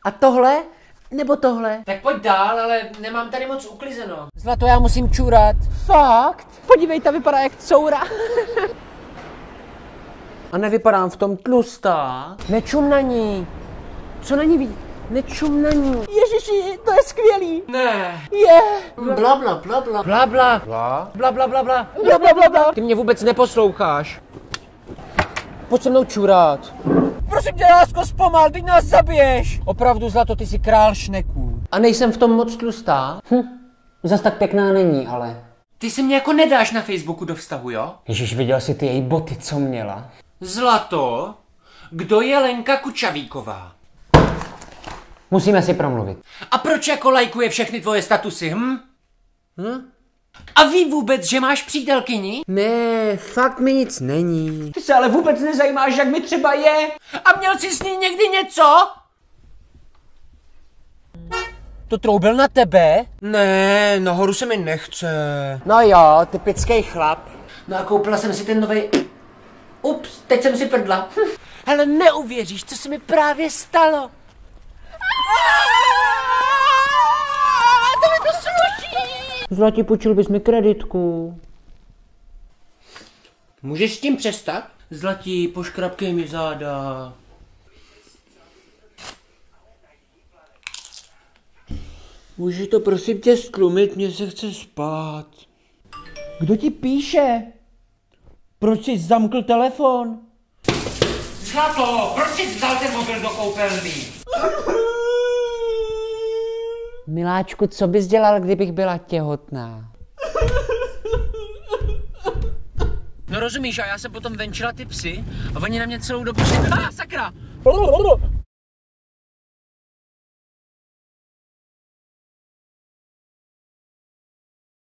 A tohle? Nebo tohle? Tak pojď dál, ale nemám tady moc uklizeno. Zlato, já musím čůrat. Fakt? Podívej, ta vypadá jak coura. A nevypadám v tom tlustá. Nečum na ní. Co na ní vidí? Nečum na ní. Ježiši, to je skvělý. Ne. Je. Bla, bla, bla, bla. Bla, bla. Bla, bla, bla, bla, bla. Bla, bla, bla, bla. Ty mě vůbec neposloucháš. Pojď se mnou čůrat. Prosím tě, lásko, zpomal, teď nás zabiješ. Opravdu, Zlato, ty jsi král šneků. A nejsem v tom moc tlustá? Zas tak pěkná není, ale. Ty se mě jako nedáš na Facebooku do vztahu, jo? Ježíš, viděl jsi ty její boty, co měla? Zlato, kdo je Lenka Kučavíková? Musíme si promluvit. A proč jako lajkuje všechny tvoje statusy, A ví vůbec, že máš přítelkyni? Ne, fakt mi nic není. Ty se ale vůbec nezajímáš, jak mi třeba je. A měl jsi s ní někdy něco? To troubil na tebe? Ne, nahoru se mi nechce. No jo, typický chlap. No a koupila jsem si ten novej. Ups, teď jsem si prdla. Hele, neuvěříš, co se mi právě stalo. To mi to sluší. Zlatí, půjčil bys mi kreditku. Můžeš s tím přestat? Zlatí, poškrapkej mi záda. Můžeš to prosím tě stlumit, mně se chce spát. Kdo ti píše? Proč jsi zamkl telefon? Zlato, proč jsi vzal ten mobil do koupelny? Miláčku, co bys dělal, kdybych byla těhotná? No rozumíš, a já jsem potom venčila ty psy a oni na mě celou dobu sakra!